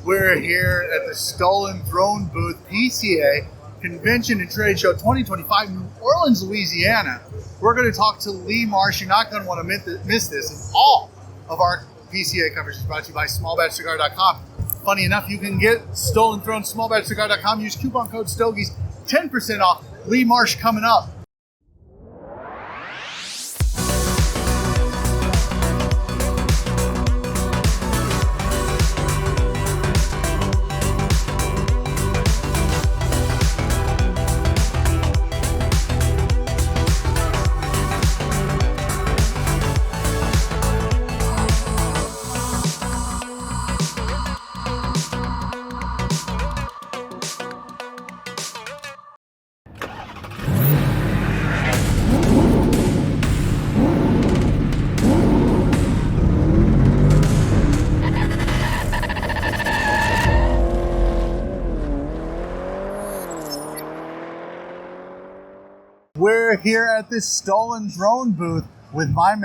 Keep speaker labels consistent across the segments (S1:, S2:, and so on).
S1: We're here at the Stolen Throne booth, PCA, Convention and Trade Show 2025, New Orleans, Louisiana. We're going to talk to Lee Marsh. You're not going to want to miss this. And all of our PCA coverage is brought to you by smallbatchcigar.com. Funny enough, you can get Stolen Throne, smallbatchcigar.com. Use coupon code STOGIES, 10% off. Lee Marsh coming up. We're here at this Stolen Throne booth with my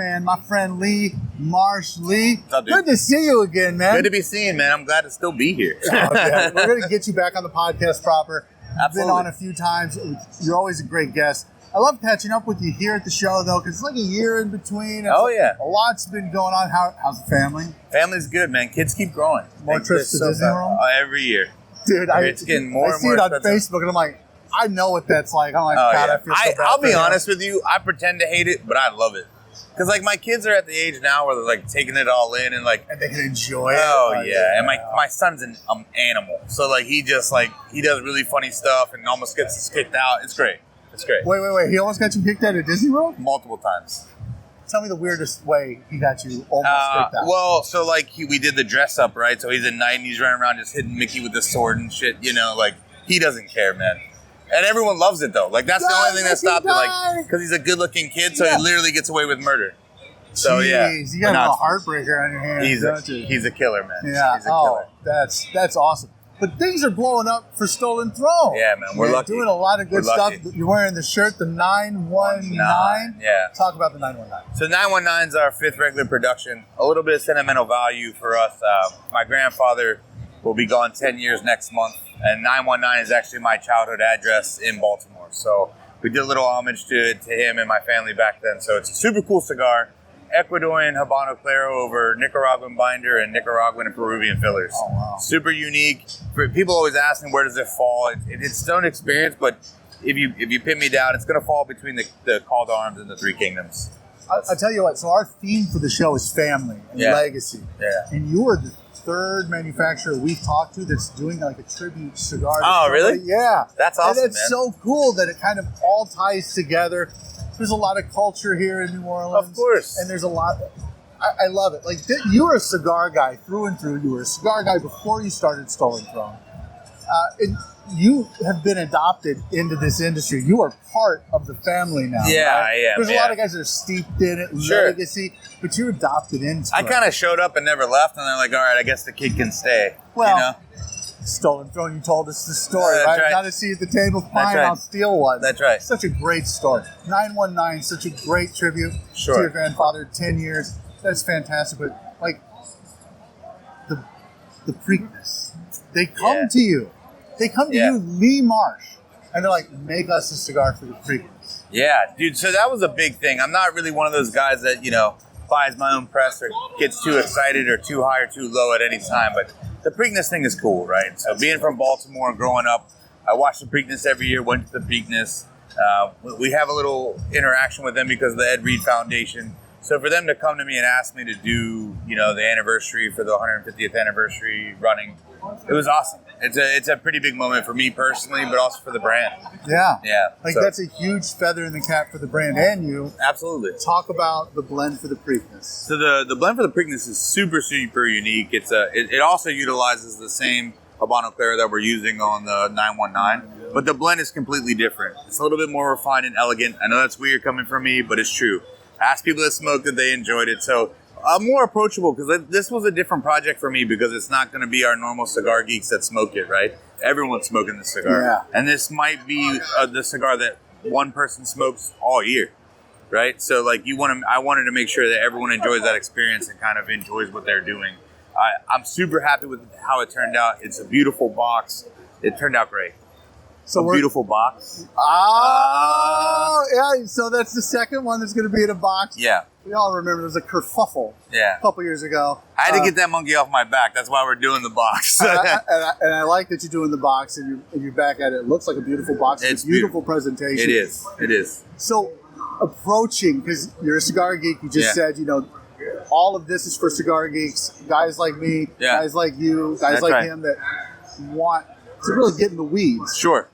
S1: friend Lee Marsh. Lee,
S2: what's up, dude?
S1: Good to see you again, man.
S2: Good to be seen, man. I'm glad to still be here.
S1: Yeah. We're going to get you back on the podcast proper.
S2: Absolutely.
S1: Been on a few times. You're always a great guest. I love catching up with you here at the show, though, because it's like a year in between.
S2: Yeah.
S1: A lot's been going on. How's the family?
S2: Family's good, man. Kids keep growing.
S1: More trips to Disney World?
S2: Every year.
S1: Dude,
S2: it's getting more and more
S1: I see it on
S2: expensive.
S1: Facebook, and I'm like, I know what that's like. I'm like, God, I feel so bad.
S2: I'll be honest with you. I pretend to hate it, but I love it. Because, like, my kids are at the age now where they're, like, taking it all in and, like...
S1: And they can enjoy it.
S2: Oh, yeah. And my son's an animal. So, like, he does really funny stuff and almost gets us kicked out. It's great. It's great.
S1: Wait. He almost got you kicked out of Disney World?
S2: Multiple times.
S1: Tell me the weirdest way he got you almost kicked out.
S2: Well, so, like, we did the dress up, right? So he's a knight and he's running around just hitting Mickey with the sword and shit. You know, like, he doesn't care, man. And everyone loves it, though. Like, that's the only thing that stopped it. Like, because he's a good-looking kid, so he literally gets away with murder. So,
S1: jeez, you got a little heartbreaker on your hands, don't you?
S2: He's a killer, man.
S1: Yeah.
S2: He's a killer.
S1: That's awesome. But things are blowing up for Stolen Throne.
S2: Yeah, man. We're lucky.
S1: Doing a lot of good stuff. You're wearing the shirt, the 919.
S2: Yeah.
S1: Talk about the 919.
S2: So 919 is our 5th regular production. A little bit of sentimental value for us. My grandfather will be gone 10 years next month. And 919 is actually my childhood address in Baltimore. So we did a little homage to him and my family back then. So it's a super cool cigar. Ecuadorian Habano Claro over Nicaraguan binder and Nicaraguan and Peruvian fillers.
S1: Oh, wow.
S2: Super unique. People always ask me, where does it fall? It's its own experience, but if you pin me down, it's going to fall between the Called Arms and the Three Kingdoms.
S1: I'll tell you what. So our theme for the show is family and legacy.
S2: Yeah.
S1: And you are the third manufacturer we've talked to that's doing like a tribute cigar.
S2: Oh, really?
S1: Yeah.
S2: That's awesome,
S1: and it's so cool that it kind of all ties together. There's a lot of culture here in New Orleans.
S2: Of course.
S1: And there's a lot. I love it. Like, you were a cigar guy through and through. You were a cigar guy before you started Stolen Throne. You have been adopted into this industry. You are part of the family now.
S2: Yeah,
S1: right?
S2: I am.
S1: There's a lot of guys that are steeped in it, legacy, but you're adopted into it.
S2: I kind of showed up and never left, and they're like, all right, I guess the kid can stay.
S1: Well,
S2: you know?
S1: Stolen Throne, you told us the story,
S2: That's
S1: right?
S2: right.
S1: Got to see at the table, fine,
S2: right.
S1: I'll steal one.
S2: That's right.
S1: Such a great story. 919, such a great tribute to your grandfather, 10 years. That's fantastic. But, like, the Preakness, they come to you. They come to you, Lee Marsh, and they're like, make us a cigar for the Preakness.
S2: Yeah, dude, so that was a big thing. I'm not really one of those guys that, buys my own press or gets too excited or too high or too low at any time, but the Preakness thing is cool, right? So being from Baltimore and growing up, I watched the Preakness every year, went to the Preakness. We have a little interaction with them because of the Ed Reed Foundation. So for them to come to me and ask me to do, the anniversary for the 150th anniversary running, it was awesome. It's a pretty big moment for me personally, but also for the brand.
S1: Yeah.
S2: Yeah.
S1: That's a huge feather in the cap for the brand and you.
S2: Absolutely.
S1: Talk about the blend for the Preakness.
S2: So the blend for the Preakness is super, super unique. It also utilizes the same Habano Claro that we're using on the 919, but the blend is completely different. It's a little bit more refined and elegant. I know that's weird coming from me, but it's true. Ask people that smoked it, they enjoyed it. So more approachable, because this was a different project for me, because it's not going to be our normal cigar geeks that smoke it, right? Everyone's smoking this cigar.
S1: Yeah.
S2: And this might be the cigar that one person smokes all year, right? So like I wanted to make sure that everyone enjoys that experience and kind of enjoys what they're doing. I'm super happy with how it turned out. It's a beautiful box. It turned out great.
S1: So
S2: a beautiful box.
S1: Oh, yeah. So that's the second one that's going to be in a box.
S2: Yeah.
S1: We all remember there was a kerfuffle a couple years ago.
S2: I had to get that monkey off my back. That's why we're doing the box.
S1: and I like that you're doing the box and you're back at it. It looks like a beautiful box. It's a beautiful presentation.
S2: It is. It is.
S1: So approaching, because you're a cigar geek, you just said, all of this is for cigar geeks, guys like me, guys like you, guys him that want to really get in the weeds.
S2: Sure.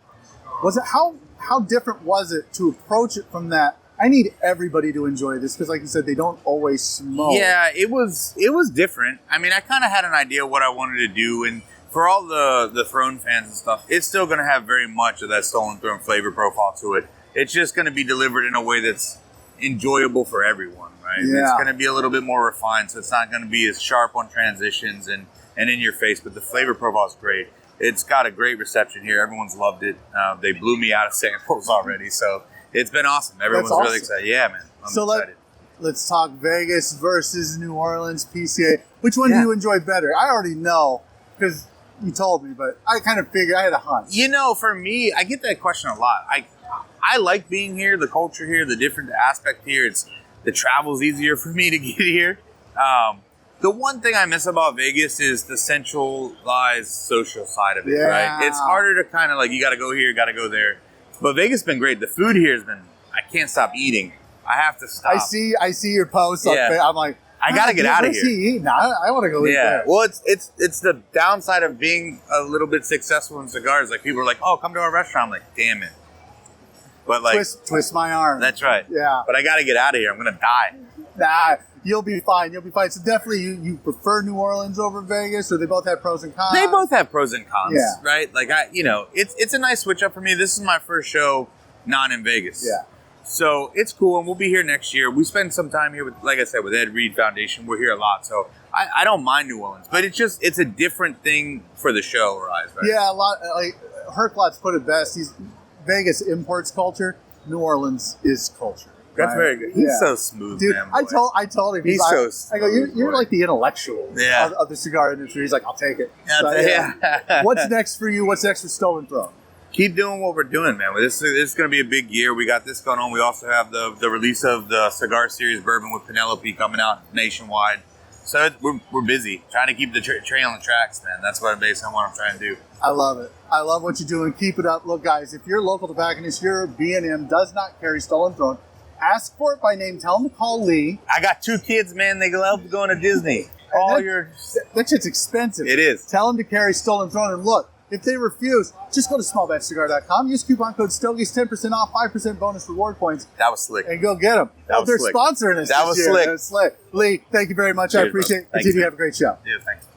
S1: Was it how different was it to approach it from that? I need everybody to enjoy this because, like you said, they don't always smoke.
S2: Yeah, it was different. I mean, I kind of had an idea of what I wanted to do, and for all the Throne fans and stuff, it's still going to have very much of that Stolen Throne flavor profile to it. It's just going to be delivered in a way that's enjoyable for everyone, right?
S1: Yeah.
S2: It's going to be a little bit more refined, so it's not going to be as sharp on transitions and in your face, but the flavor profile is great. It's got a great reception here. Everyone's loved it. They blew me out of samples already, so it's been awesome. Everyone's really excited. Yeah, man. I'm excited.
S1: Let's talk Vegas versus New Orleans PCA. Which one do you enjoy better? I already know because you told me, but I kind of figured I had a hunch.
S2: For me, I get that question a lot. I like being here, the culture here, the different aspect here. The travel's easier for me to get here. The one thing I miss about Vegas is the centralized social side of it, right? It's harder to kind of you got to go here, got to go there. But Vegas has been great. The food here has been, I can't stop eating. I have to stop.
S1: I see your posts on Facebook. I'm like,
S2: I got to get out of here.
S1: Where's he eating? I want to go eat there.
S2: Well, it's the downside of being a little bit successful in cigars. Like people are like, oh, come to our restaurant. I'm like, damn it. But
S1: twist my arm.
S2: That's right.
S1: Yeah.
S2: But I got to get out of here. I'm going to die.
S1: Nah, you'll be fine. You'll be fine. So definitely you prefer New Orleans over Vegas, or they both have pros and cons?
S2: They both have pros and cons, right? It's a nice switch up for me. This is my first show not in Vegas.
S1: Yeah.
S2: So it's cool, and we'll be here next year. We spend some time here with, like I said, with Ed Reed Foundation. We're here a lot, so I don't mind New Orleans, but it's a different thing for the show, right?
S1: Yeah, a lot. Like Herklot's put it best. Vegas imports culture. New Orleans is culture.
S2: That's very good. He's so smooth,
S1: dude.
S2: man.
S1: I told him
S2: he's so smooth.
S1: I go, you're like the intellectual of the cigar industry. He's like, I'll take it. What's next for you? What's next for Stolen Throne?
S2: Keep doing what we're doing, man. This is going to be a big year. We got this going on. We also have the release of the Cigar Series bourbon with Penelope coming out nationwide. So we're busy trying to keep the train on the tracks, man. That's what I'm trying to do.
S1: I love it. I love what you're doing. Keep it up. Look, guys, if you're a local tobacconist, your B&M does not carry Stolen Throne. Ask for it by name. Tell them to call Lee.
S2: I got 2 kids, man. They love going to Disney.
S1: That shit's expensive.
S2: It is.
S1: Tell them to carry Stolen Throne. And look, if they refuse, just go to smallbatchcigar.com. Use coupon code Stogies, 10% off, 5% bonus reward points.
S2: That was slick.
S1: And go get them. They're sponsoring us.
S2: That was slick.
S1: Lee, thank you very much. Cheers, I appreciate it. Continue to have a great show.
S2: Yeah, thanks.